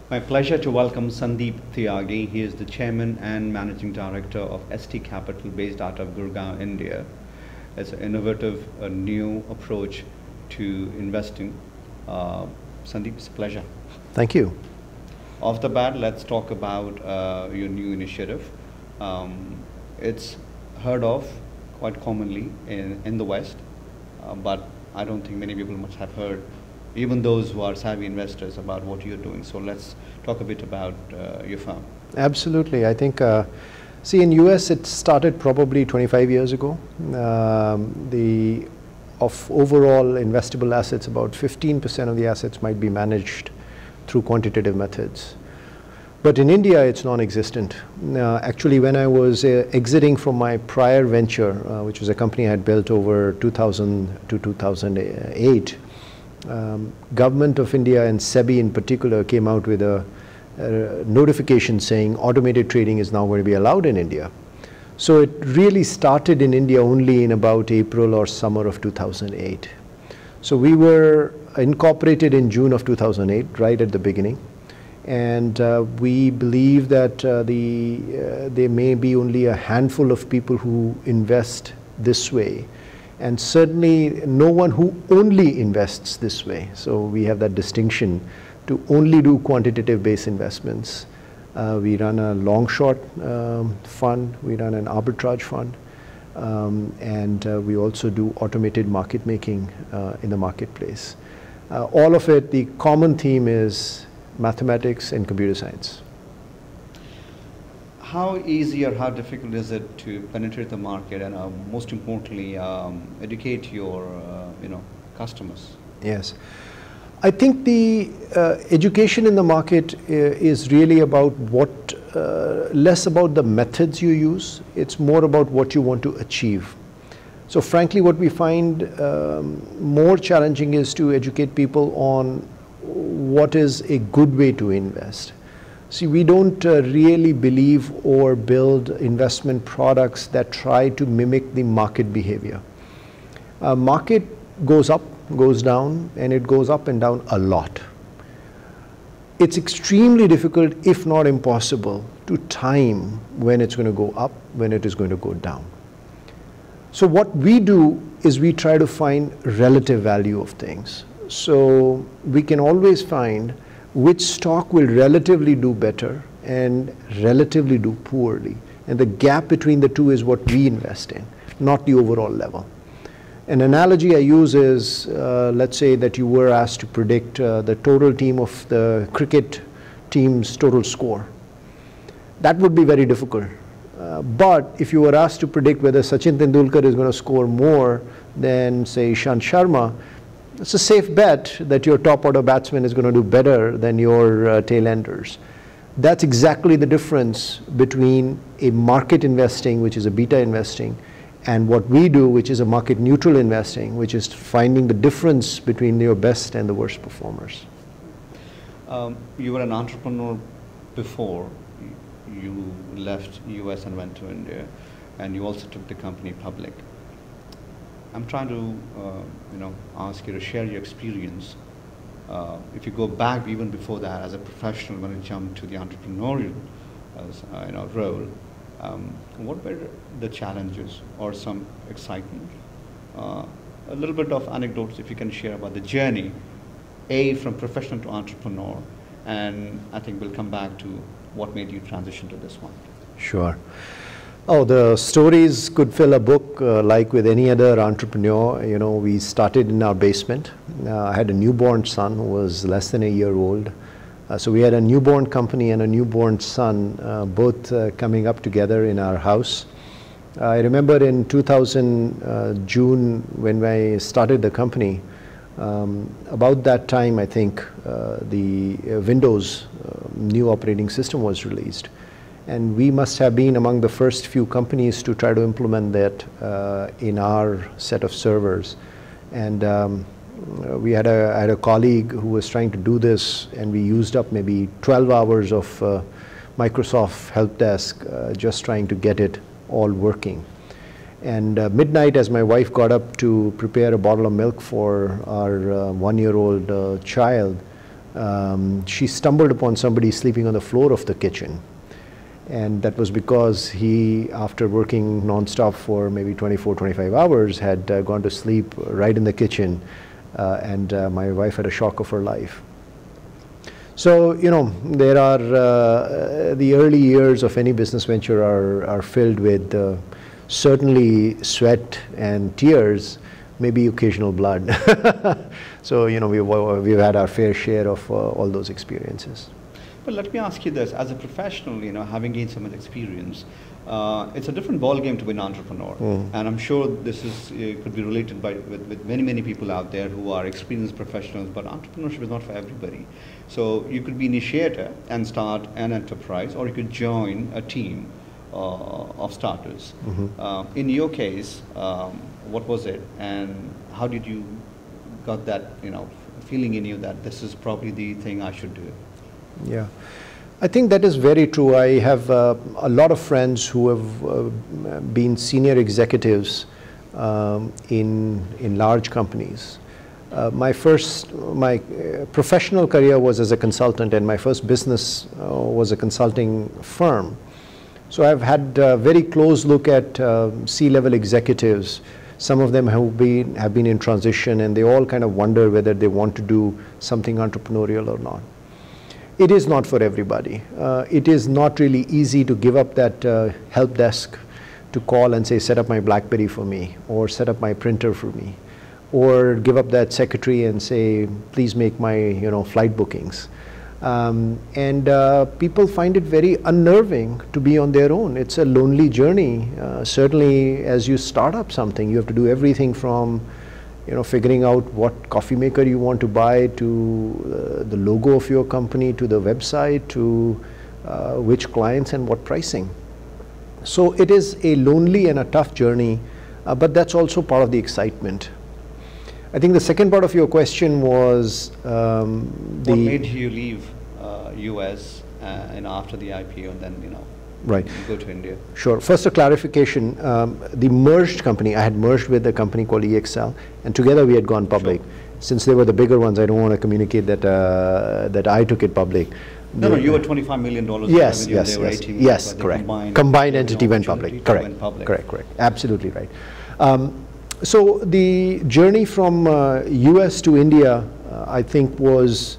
My pleasure to welcome Sandeep Tyagi. He is the Chairman and Managing Director of Estee Capital based out of Gurgaon, India. It's an innovative, new approach to investing. Sandeep, it's a pleasure. Thank you. Off the bat, let's talk about your new initiative. It's heard of quite commonly in the West, but I don't think many people must have heard, even those who are savvy investors, about what you're doing. So let's talk a bit about your firm. Absolutely. I think, see, in US it started probably 25 years ago. Of overall investable assets, about 15% of the assets might be managed through quantitative methods. But in India, it's non-existent. Actually, when I was exiting from my prior venture, which was a company I had built over 2000 to 2008, Government of India and SEBI in particular came out with a notification saying automated trading is now going to be allowed in India. So it really started in India only in about April or summer of 2008. So we were incorporated in June of 2008, right at the beginning. And we believe that there may be only a handful of people who invest this way. And certainly no one who only invests this way. So we have that distinction to only do quantitative based investments. We run a long short fund, we run an arbitrage fund, and we also do automated market making in the marketplace. All of it, the common theme is mathematics and computer science. How easy or how difficult is it to penetrate the market and most importantly educate your customers? Yes. I think the education in the market is really about less about the methods you use, it's more about what you want to achieve. So frankly, what we find more challenging is to educate people on what is a good way to invest. See, we don't really believe or build investment products that try to mimic the market behavior. Market goes up, goes down, and it goes up and down a lot. It's extremely difficult, if not impossible, to time when it's going to go up, when it is going to go down. So what we do is we try to find relative value of things. So we can always find which stock will relatively do better and relatively do poorly. And the gap between the two is what we invest in, not the overall level. An analogy I use is, let's say that you were asked to predict the total team of the cricket team's total score. That would be very difficult. But if you were asked to predict whether Sachin Tendulkar is going to score more than, say, Ishant Sharma, it's a safe bet that your top order batsman is going to do better than your tail-enders. That's exactly the difference between a market investing, which is a beta investing, and what we do, which is a market neutral investing, which is finding the difference between your best and the worst performers. You were an entrepreneur before you left US and went to India, and you also took the company public. I'm trying to ask you to share your experience. If you go back even before that as a professional, when you jumped to the entrepreneurial role, what were the challenges or some excitement? A little bit of anecdotes if you can share about the journey, from professional to entrepreneur, and I think we'll come back to what made you transition to this one. Sure. Oh, the stories could fill a book like with any other entrepreneur. You know, we started in our basement. I had a newborn son who was less than a year old. So we had a newborn company and a newborn son, both coming up together in our house. I remember in 2000 June when I started the company, about that time I think the Windows new operating system was released. And we must have been among the first few companies to try to implement that in our set of servers. And I had a colleague who was trying to do this, and we used up maybe 12 hours of Microsoft help desk just trying to get it all working. And midnight, as my wife got up to prepare a bottle of milk for our one-year-old child, she stumbled upon somebody sleeping on the floor of the kitchen. And that was because he, after working non-stop for maybe 24, 25 hours, had gone to sleep right in the kitchen. And my wife had a shock of her life. So, you know, there are, the early years of any business venture are filled with certainly sweat and tears, maybe occasional blood. So, you know, we've had our fair share of all those experiences. But let me ask you this, as a professional, you know, having gained so much experience, it's a different ballgame to be an entrepreneur. And I'm sure this is, could be related with many people out there who are experienced professionals, but entrepreneurship is not for everybody. So you could be initiator and start an enterprise, or you could join a team of starters. In your case, what was it, and how did you got that, you know, feeling in you that this is probably the thing I should do? Yeah, I think that is very true. I have a lot of friends who have been senior executives in large companies. My professional career was as a consultant, and my first business was a consulting firm. So I've had a very close look at C-level executives. Some of them have been in transition, and they all kind of wonder whether they want to do something entrepreneurial or not. It is not for everybody. It is not really easy to give up that help desk to call and say, set up my BlackBerry for me, or set up my printer for me, or give up that secretary and say, please make my, you know, flight bookings. People find it very unnerving to be on their own. It's a lonely journey. Certainly, as you start up something, you have to do everything from, you know, figuring out what coffee maker you want to buy, to the logo of your company, to the website, to which clients and what pricing. So it is a lonely and a tough journey, but that's also part of the excitement. I think the second part of your question was what made you leave US and after the IPO, and then, you know, right, go to India? Sure. First, a clarification. The merged company, I had merged with a company called EXL, and together we had gone public. Sure. Since they were the bigger ones, I don't want to communicate that that I took it public. No, you were $25 million. Yes, yes, they were yes, 18 yes, million, correct. Combined entity went public. Correct. Went public. Correct. Absolutely right. So the journey from US to India, I think, was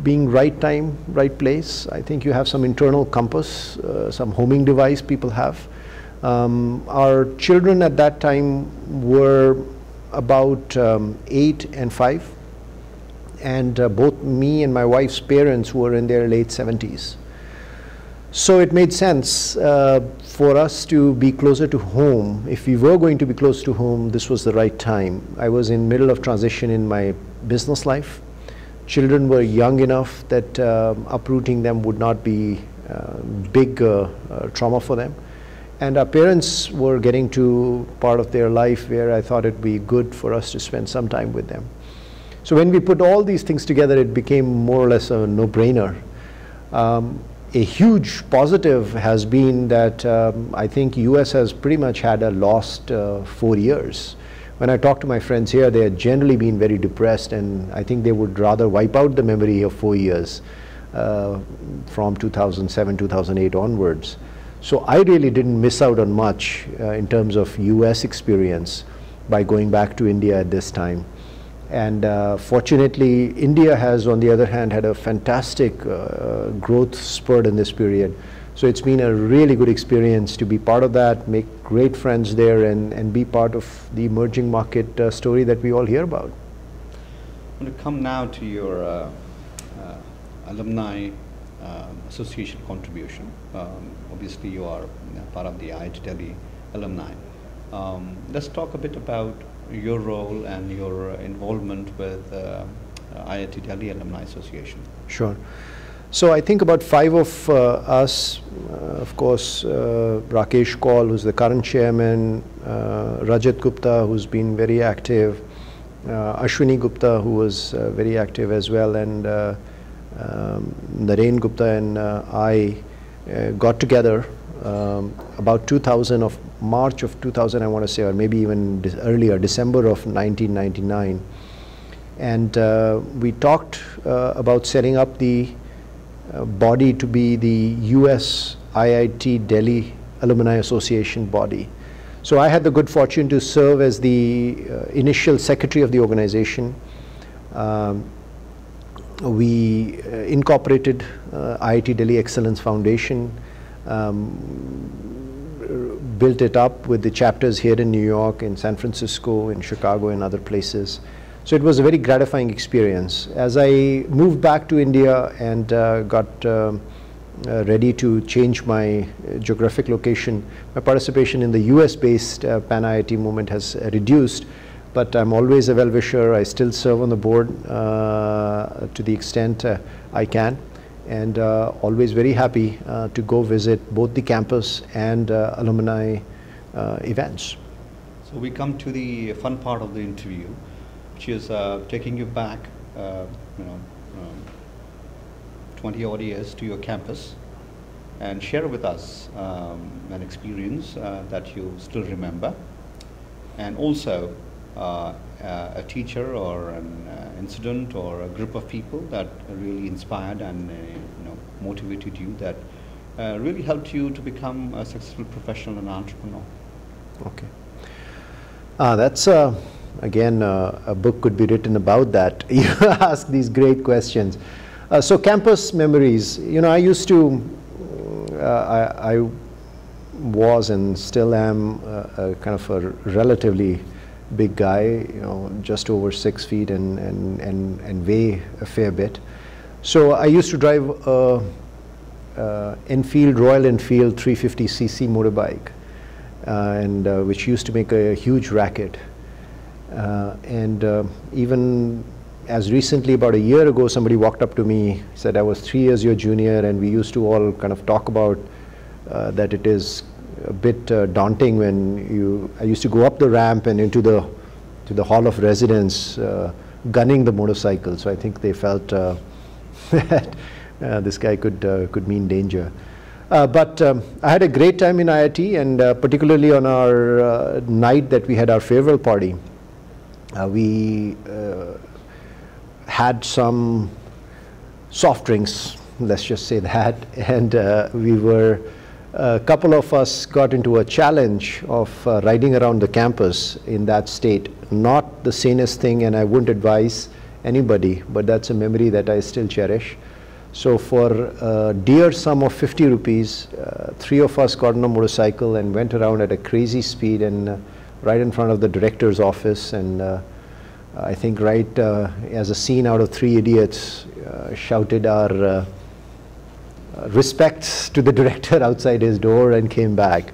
being right time, right place. I think you have some internal compass, some homing device people have. Our children at that time were about 8 and 5, and both me and my wife's parents were in their late 70s. So it made sense for us to be closer to home. If we were going to be close to home, this was the right time. I was in middle of transition in my business life. Children were young enough that uprooting them would not be big trauma for them. And our parents were getting to part of their life where I thought it'd be good for us to spend some time with them. So when we put all these things together, it became more or less a no-brainer. A huge positive has been that I think US has pretty much had a lost 4 years. When I talk to my friends here, they have generally been very depressed, and I think they would rather wipe out the memory of 4 years from 2007, 2008 onwards. So I really didn't miss out on much in terms of US experience by going back to India at this time. And fortunately, India has, on the other hand, had a fantastic growth spurt in this period. So it's been a really good experience to be part of that, make great friends there, and be part of the emerging market story that we all hear about. I want to come now to your alumni association contribution. Obviously, you are part of the IIT Delhi alumni. Let's talk a bit about your role and your involvement with IIT Delhi Alumni Association. Sure. So I think about 5 of us, of course, Rakesh Kaul, who's the current chairman, Rajat Gupta, who's been very active, Ashwini Gupta, who was very active as well, and Naren Gupta and I got together about 2000 of March of 2000, I want to say, or maybe even earlier, December of 1999. And we talked about setting up the body to be the US IIT Delhi Alumni Association body. So I had the good fortune to serve as the initial secretary of the organization. We incorporated IIT Delhi Excellence Foundation, built it up with the chapters here in New York, in San Francisco, in Chicago, and other places. So it was a very gratifying experience. As I moved back to India and got ready to change my geographic location, my participation in the US-based PanIIT movement has reduced, but I'm always a well-wisher. I still serve on the board to the extent I can, and always very happy to go visit both the campus and alumni events. So we come to the fun part of the interview, which is taking you back, 20 odd years to your campus, and share with us an experience that you still remember, and also a teacher or an incident or a group of people that really inspired and motivated you, that really helped you to become a successful professional and entrepreneur. Okay. That's again, a book could be written about that. You ask these great questions. So campus memories, I used to, I was and still am a kind of a relatively big guy, just over 6 feet and weigh a fair bit. So I used to drive Enfield, Royal Enfield 350cc motorbike, and which used to make a huge racket. Even as recently, about a year ago, somebody walked up to me, said I was 3 years your junior, and we used to all kind of talk about that it is a bit daunting when I used to go up the ramp and into the hall of residence gunning the motorcycle. So I think they felt that this guy could mean danger. But I had a great time in IIT, and particularly on our night that we had our farewell party. We had some soft drinks, let's just say that, and a couple of us got into a challenge of riding around the campus in that state. Not the sanest thing, and I wouldn't advise anybody, but that's a memory that I still cherish. So for a dear sum of 50 rupees, 3 of us got on a motorcycle and went around at a crazy speed, and right in front of the director's office, and I think right as a scene out of Three Idiots, shouted our respects to the director outside his door and came back.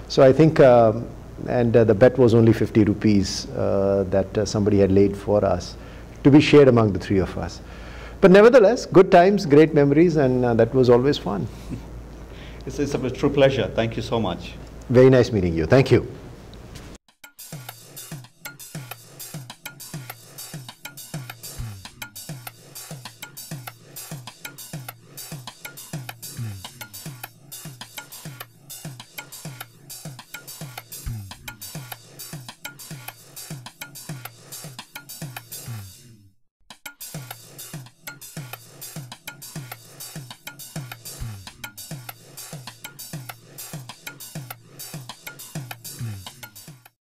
So I think, and the bet was only 50 rupees that somebody had laid for us to be shared among the 3 of us. But nevertheless, good times, great memories, and that was always fun. It's a true pleasure. Thank you so much. Very nice meeting you. Thank you.